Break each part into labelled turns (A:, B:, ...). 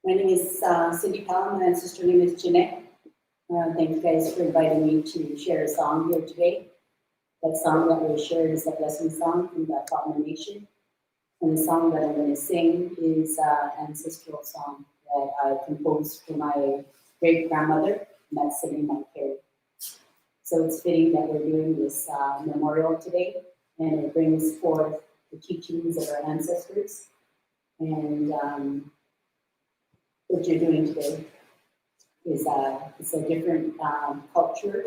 A: My name is Cyndi Pallen. My ancestor name is Jeanette. Thank you guys for inviting me to share a song here today. That song that we shared is a blessing song from the Tla'Amin Nation. And the song that I'm going to sing is an ancestral song that I composed for my great-grandmother, and that's sitting in my care. So it's fitting that we're doing this memorial today, and it brings forth the teachings of our ancestors. And what you're doing today is it's a different culture.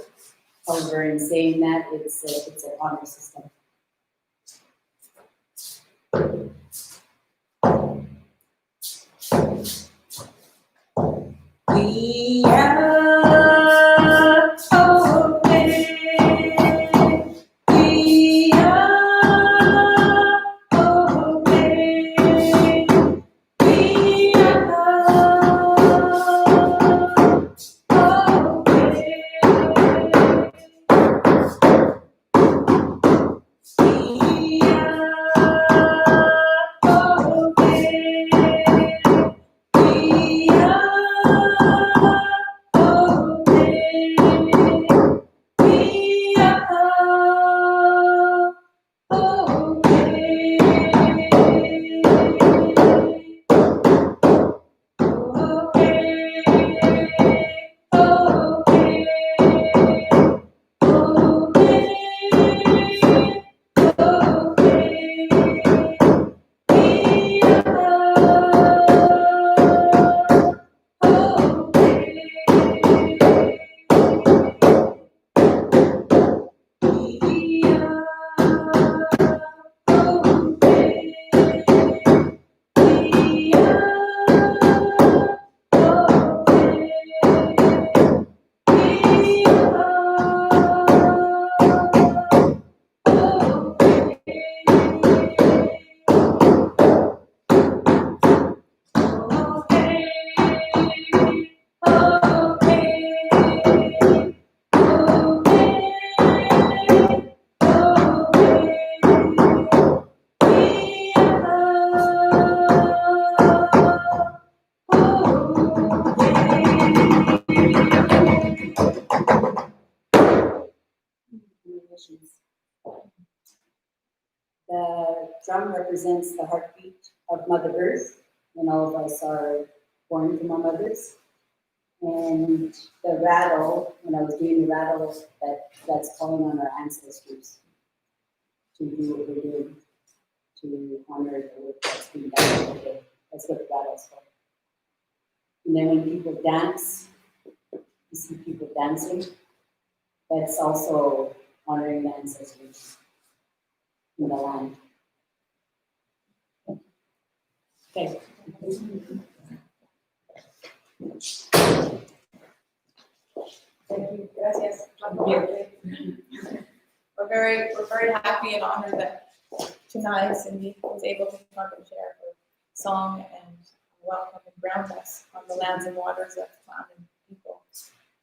A: However, in saying that, it's an honor system. We are The drum represents the heartbeat of Mother Earth, and all of us are born from our mothers. And the rattle, when I was doing the rattle, that's calling on our ancestors to do what we're doing, to honor the work that's being done today. That's what the rattle's for. And then when people dance, you see people dancing, that's also honoring the ancestors in the land. Okay.
B: Thank you. Gracias. We're very happy and honored that tonight Cyndi was able to come and share her song and welcome and ground us on the lands and waters of Tla'Amin people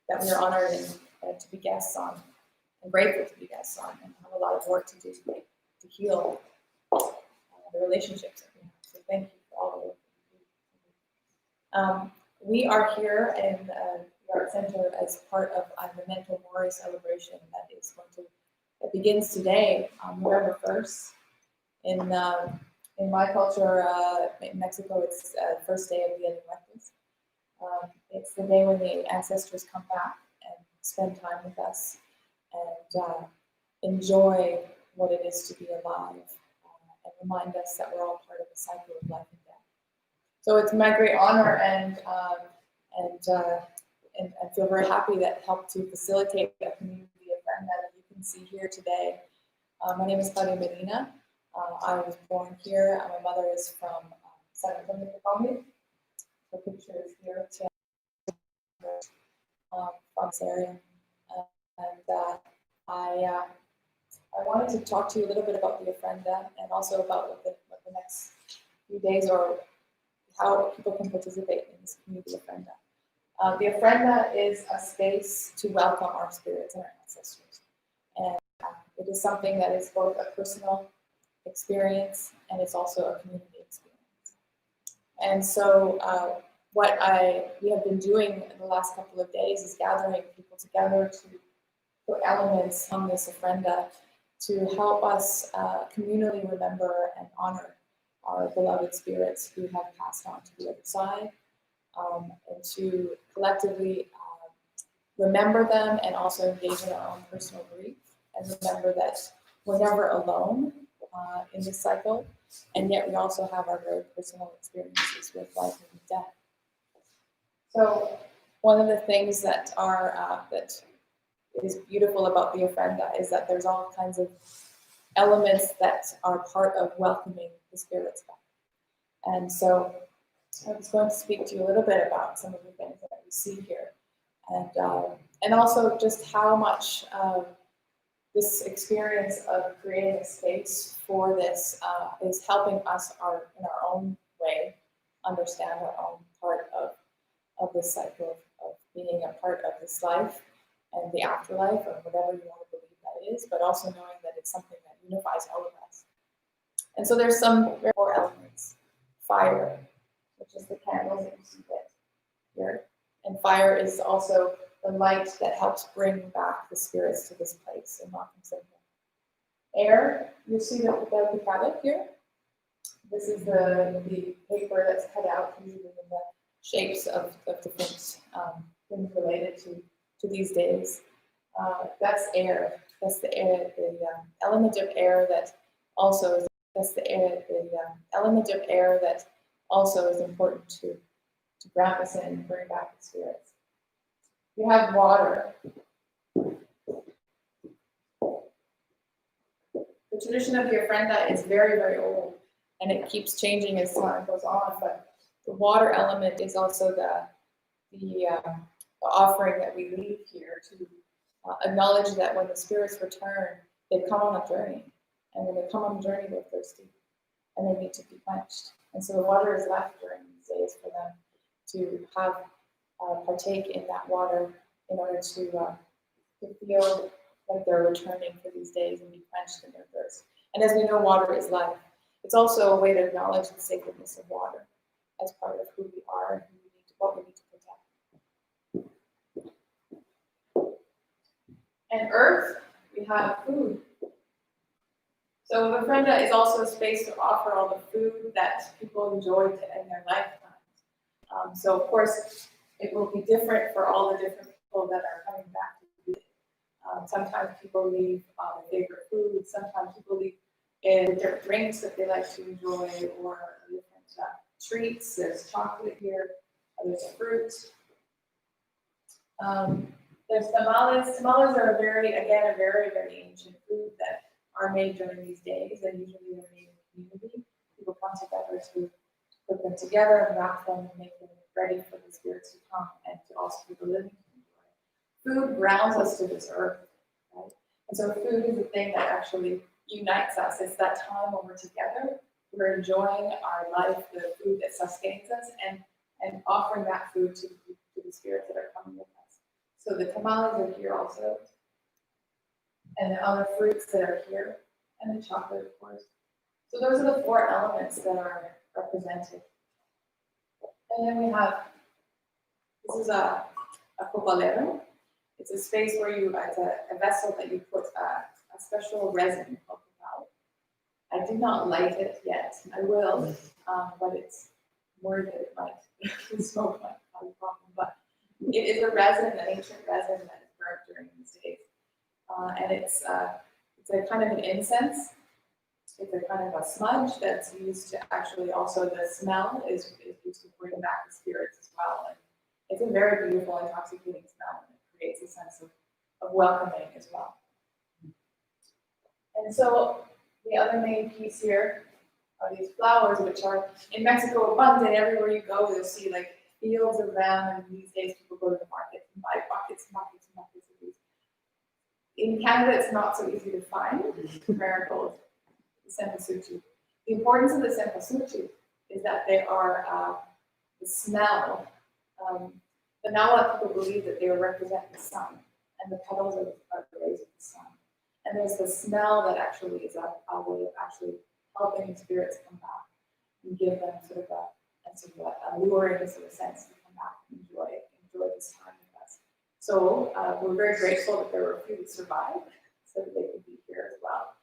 B: that we are honored and to be guests on, and grateful to be guests on, and have a lot of work to do to heal the relationships that we have. So thank you for all the work that you do. We are here in the Art Center as part of a Memento Mori celebration that begins today, November 1st. In my culture, in Mexico, it's the first day of Dia de Muertos. It's the day when the ancestors come back and spend time with us and enjoy what it is to be alive and remind us that we're all part of the cycle of life and death. So it's my great honor and I feel very happy that helped to facilitate a community event that you can see here today. My name is Claudia Medina. I was born here. My mother is from San Antonio, Colombia. The picture is here from this area. I wanted to talk to you a little bit about the ofrenda and also about what the next few days or how people can participate in this community ofrenda. The ofrenda is a space to welcome our spirits and our ancestors. And it is something that is both a personal experience and it's also a community experience. And so what we have been doing in the last couple of days is gathering people together to put elements on this ofrenda to help us communally remember and honor our beloved spirits who have passed on to the other side, and to collectively remember them and also engage in our own personal grief, and remember that we're never alone in this cycle, and yet we also have our very personal experiences with life and death. So one of the things that is beautiful about the ofrenda is that there's all kinds of elements that are part of welcoming the spirits back. And so I was going to speak to you a little bit about some of the things that we see here, and also just how much this experience of creating a space for this is helping us in our own way understand our own part of this cycle of being a part of this life and the afterlife, or whatever you want to believe that is, but also knowing that it's something that unifies all of us. And so there's some core elements. Fire, which is the candles that you see here. And fire is also the light that helps bring back the spirits to this place in Malcolm Center. Air, you see the qathet here. This is the paper that's cut out usually in the shapes of different things related to these days. That's air. That's the air, the element of air that also is. That's the element of air that also is important to ground us in and bring back the spirits. We have water. The tradition of the ofrenda is very, very old, and it keeps changing as time goes on. But the water element is also the offering that we leave here to acknowledge that when the spirits return, they come on a journey. And when they come on a journey, they're thirsty and they need to be quenched. And so the water is left during these days for them to have partake in that water in order to feel like they're returning for these days and be quenched in their thirst. And as we know, water is life. It's also a way to acknowledge the sacredness of water as part of who we are and what we need to protect. And earth, we have food. So the ofrenda is also a space to offer all the food that people enjoyed in their lifetimes. So of course, it will be different for all the different people that are coming back to visit. Sometimes people leave their favorite food. Sometimes people leave different drinks that they like to enjoy, or different treats. There's chocolate here. There's fruit. There's tamales. Tamales are a very, very ancient food that are made during these days, and usually they're made in the community. People come together to put them together and wrap them and make them ready for the spirits to come and to also for the living to enjoy. Food grounds us to this earth, right? And so food is the thing that actually unites us. It's that time when we're together, we're enjoying our life, the food that sustains us, and offering that food to the spirits that are coming with us. So the tamales are here also, and the other fruits that are here, and the chocolate, of course. So those are the four elements that are represented. And then we have, this is a copalero. It's a space where it's a vessel that you put a special resin called copal. I did not light it yet. I will, but it's worried that it might smoke might cause a problem. But it is a resin, an ancient resin that is burnt during these days. And it's a kind of an incense. It's a kind of a smudge that's used to actually also, the smell is used to bring back the spirits as well. And it's a very beautiful, intoxicating smell, and it creates a sense of welcoming as well. And so the other main piece here are these flowers, which are in Mexico abundant. Everywhere you go, you'll see like fields of them. And these days, people go to the market and buy buckets and buckets and buckets of these. In Canada, it's not so easy to find marigolds, the cempasúchil. The importance of the cempasúchil is that they are the smell. The Nahua people believe that they represent the sun, and the petals are the rays of the sun. And there's the smell that actually is a way of actually helping the spirits come back and give them sort of a luring, so in a sense, to come back and enjoy this time with us. So we're very grateful that there were a few that survived, so that they could be here as well.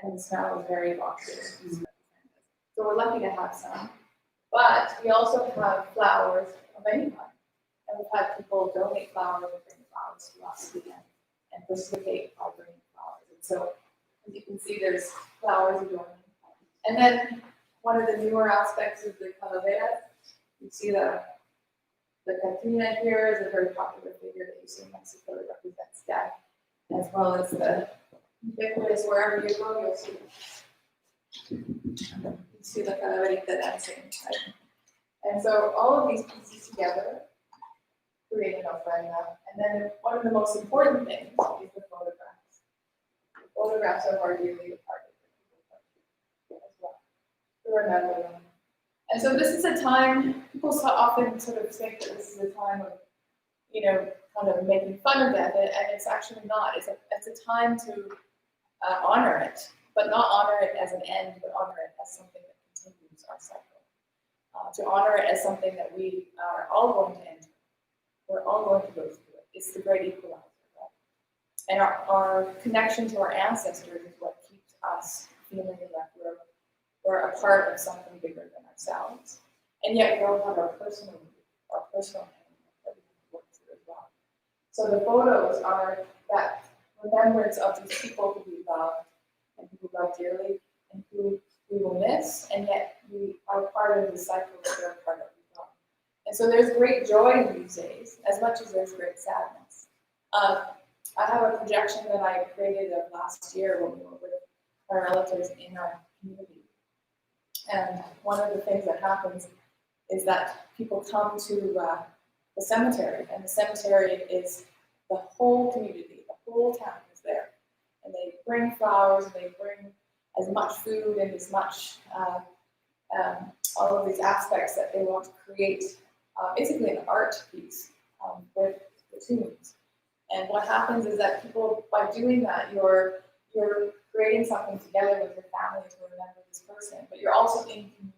B: And the smell is very evocative. So we're lucky to have some. But we also have flowers of any kind. And we've had people donate flowers and bring flowers to us again and participate by bringing flowers. And so, as you can see, there's flowers adorning. And then one of the newer aspects is the calavera. You see the cantina here is a very popular figure that you see in Mexico that represents death, as well as the ubiquitous, wherever you go, you'll see you see the calaverita dancing. Right? And so all of these pieces together create an ofrenda. And then one of the most important things is the photographs. The photographs of our dearly departed people as well, to remember them. And so this is a time, people often sort of think that this is a time of, kind of making fun of death, and it's actually not. It's a time to honor it, but not honor it as an end, but honor it as something that continues our cycle. To honor it as something that we are all going to enter. We're all going to go through it. It's the great equalizer, right? And our connection to our ancestors is what keeps us feeling that we're a part of something bigger than ourselves. And yet we all have our personal pain that we can work through as well. So the photos are that remembrance of these people who we love and who we love dearly and who we will miss, and yet we are part of the cycle that they're part of as well. And so there's great joy in these days, as much as there's great sadness. I have a projection that I created of last year when we were with our relatives in our community. And one of the things that happens is that people come to the cemetery, and the cemetery is the whole community, the whole town is there. And they bring flowers, and they bring as much food and as much, all of these aspects that they want to create, basically an art piece with the tombs. And what happens is that people, by doing that, you're creating something together with your family to remember this person, but you're also in community.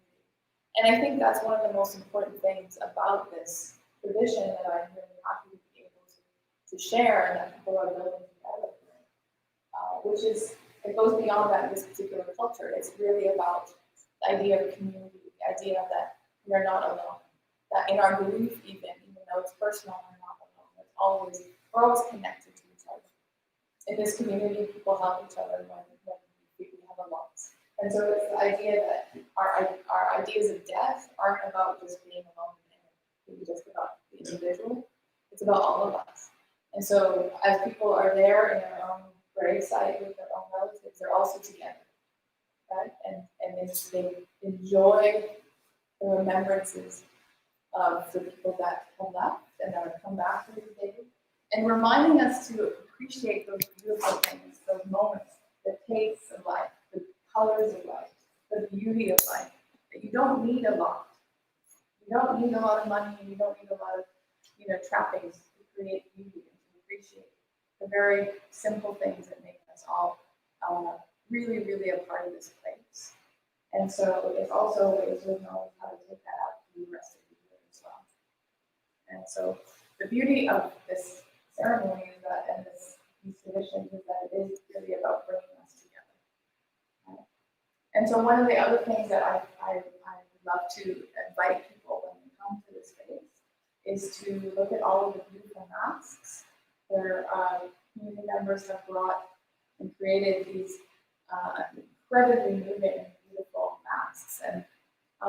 B: And I think that's one of the most important things about this tradition that I'm really happy to be able to share, and that people are building together, which is, it goes beyond that in this particular culture. It's really about the idea of community, the idea that we are not alone, that in our belief even though it's personal, we're not alone. We're always connected to each other. In this community, people help each other when we have a loss. And so it's the idea that our ideas of death aren't about just being alone and maybe just about the individual. It's about all of us. And so as people are there in their own gravesite with their own relatives, they're also together, right? And they enjoy the remembrances of the people that have left and that have come back to these days, and reminding us to appreciate those beautiful things, those moments, the tastes of life, the colors of life, the beauty of life, that you don't need a lot. You don't need a lot of money, and you don't need a lot of, trappings to create beauty and to appreciate the very simple things that make us all really, really a part of this place. And so it's also ways of knowing how to take that out to the rest of the year as well. And so the beauty of this ceremony is that, and these traditions, is that it is really about bringing us together. Right? And so one of the other things that I love to invite people when they come to this space is to look at all of the beautiful masks. Their community members have brought and created these incredibly moving and beautiful masks. And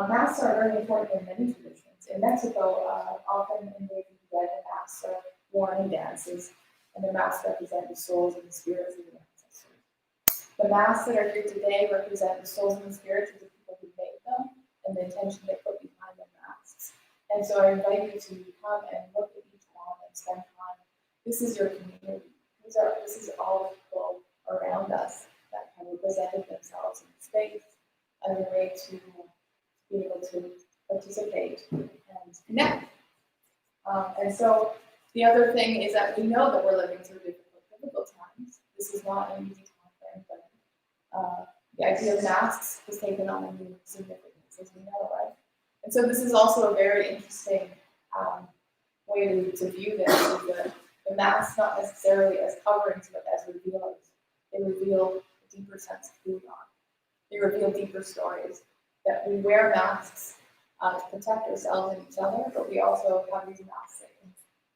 B: masks are very important in many traditions. In Mexico, often in the dead, masks are worn in dances, and the masks represent the souls and the spirits of the ancestors. The masks that are here today represent the souls and the spirits of the people who made them and the intention they put behind the masks. And so I invite you to come and look at each one and spend time. This is your community. This is all the people around us that have represented themselves in space as a way to be able to participate and connect. And so the other thing is that we know that we're living through difficult times. This is not an easy time for anybody. The idea of masks has taken on a new significance, as we know, right? And so this is also a very interesting way to view this, is the masks not necessarily as coverings, but as revealers. They reveal a deeper sense of who we are. They reveal deeper stories. That we wear masks to protect ourselves and each other, but we also have these masks that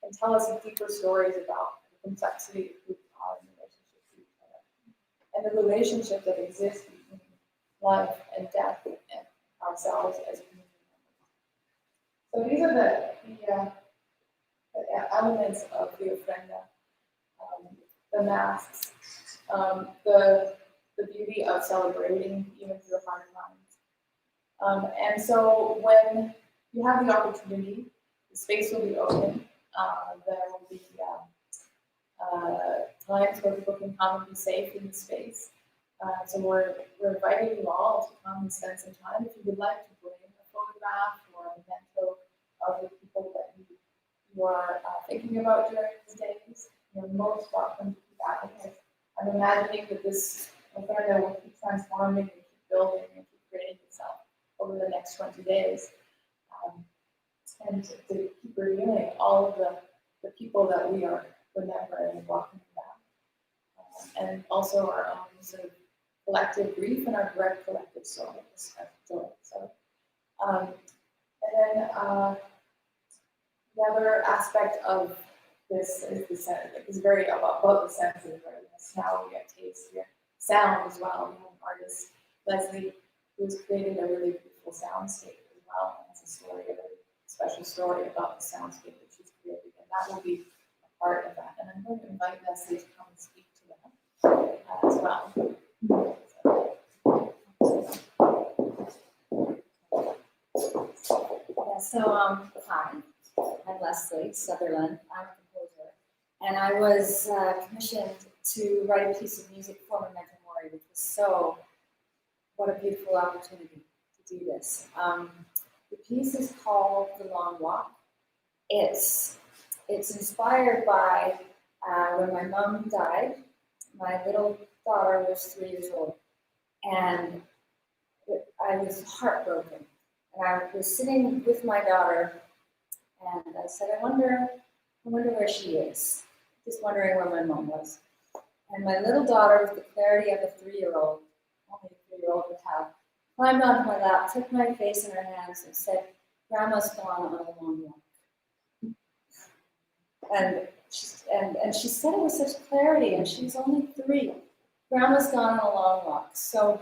B: can tell us deeper stories about the complexity of who we are in relationship to each other. And the relationship that exists between life and death and ourselves as community members. So these are the elements of the ofrenda, the masks, the beauty of celebrating even through hard times. And so when you have the opportunity, the space will be open. There will be times where people can come and be safe in the space. So we're inviting you all to come and spend some time. If you would like to bring a photograph or a memento of the people that you are thinking about during these days, you're most welcome to keep adding it. I'm imagining that this ofrenda will keep transforming and keep building and keep creating itself over the next 20 days. And to keep revealing all of the people that we are remembering and welcoming back. And also our own sort of collective grief and our direct collective joy. So, and then the other aspect of this is the sense, it's very about the senses, right? Smell, we have taste, we have sound as well. We have an artist, Leslie, who's created a really beautiful soundscape as well. And it's a story, a very special story about the soundscape that she's created. And that will be a part of that. And I'm going to invite Leslie to come and speak to that as well.
C: Hi, I'm Leslie Sutherland. I'm a composer, and I was commissioned to write a piece of music for Memento Mori, which was what a beautiful opportunity to do this. The piece is called The Long Walk. It's inspired by when my mom died. My little daughter was 3 years old, and I was heartbroken. And I was sitting with my daughter, and I said, I wonder where she is. Just wondering where my mom was. And my little daughter, with the clarity of a 3-year-old, only a 3-year-old would have, climbed onto my lap, took my face in her hands, and said, Grandma's gone on a long walk. And she said it with such clarity, and she was only 3. Grandma's gone on a long walk. So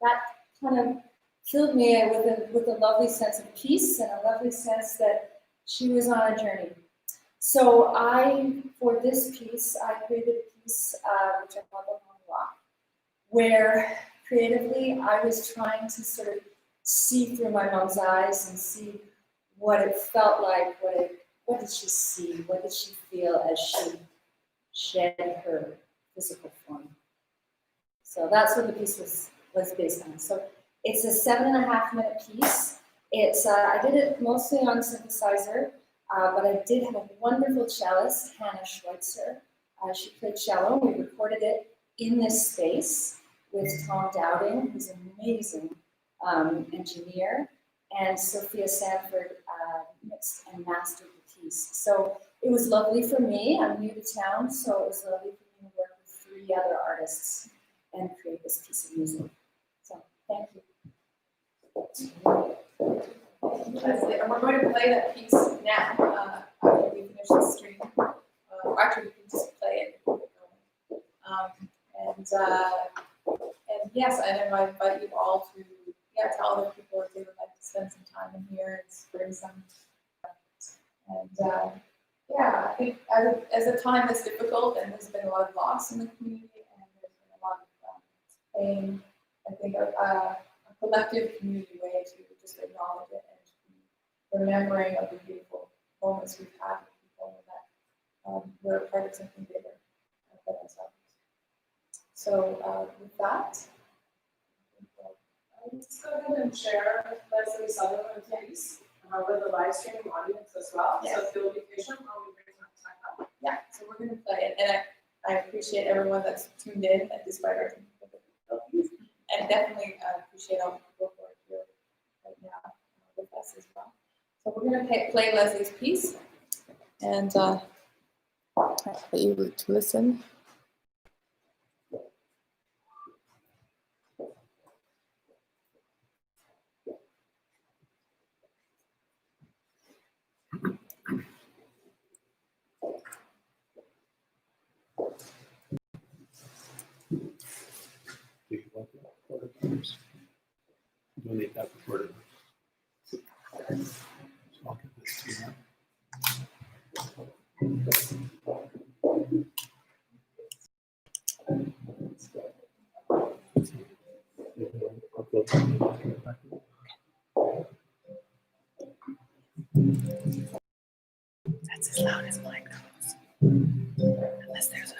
C: that kind of filled me with a lovely sense of peace and a lovely sense that she was on a journey. So for this piece, I created a piece which I called The Long Walk, where creatively I was trying to sort of see through my mom's eyes and see what it felt like, what did she see, what did she feel as she shed her physical form. So that's what the piece was based on. So it's a 7.5-minute piece. I did it mostly on synthesizer, but I did have a wonderful cellist, Hannah Schweitzer. She played cello. We recorded it in this space with Tom Dowding, who's an amazing engineer, and Sophia Sanford mixed and mastered the piece. So it was lovely for me. I'm new to town, so it was lovely for me to work with 3 other artists and create this piece of music. So thank you.
B: And we're going to play that piece now after we finish the stream. Actually, we can just play it. And yes, and I invite you all to tell other people if they would like to spend some time in here and bring some. And I think as a time that's difficult and there's been a lot of loss in the community and there's been a lot of pain, I think a collective community way to just acknowledge it and to be remembering of the beautiful moments we've had with people that we're a part of something bigger than ourselves. So with that,
D: let's go ahead and share Leslie Sutherland's piece with the live streaming audience as well.
B: Yes.
D: So if you'll be patient while we bring that time up.
B: yeah, so we're going to play it. And I appreciate everyone that's tuned in despite our technical difficulties. And definitely appreciate all the people who are here right now with us as going to play Leslie's piece, and I'll let you to listen.
E: Do you want that before it comes? You'll need that before it comes. So I'll give this to you now.
B: That's as loud as mine goes. Unless there's a...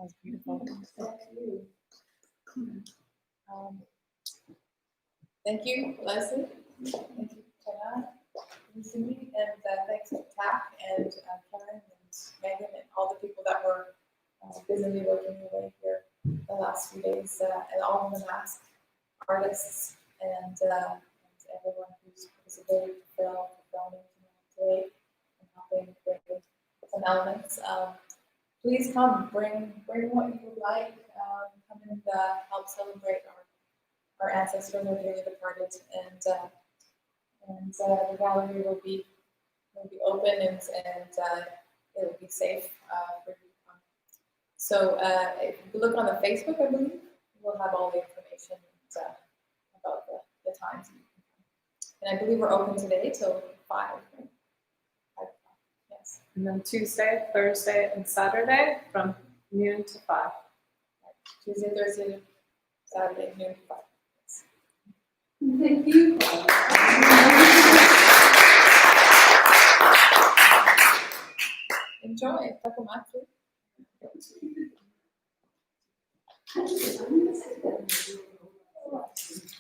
B: That was beautiful. Thank you, Leslie. Thank you, Tana, and Cindy, and thanks to TAC and Karen and Megan and all the people that were busily working away here the last few days, and all of the mask artists and everyone who's participated to filming today and helping bring some elements. Please come, bring what you would like, come and help celebrate our ancestors, our dearly departed, and the gallery will be open and it will be safe for you to come. So if you look on the Facebook, I believe we'll have all the information about the times. And I believe we're open today till 5. Right? 5 o'clock. Yes.
D: And then Tuesday, Thursday, and Saturday from noon to 5.
B: Tuesday, Thursday, Saturday, noon to 5. Yes.
A: Thank you.
B: Enjoy. Takomatsu.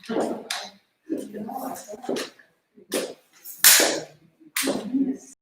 A: Thank you.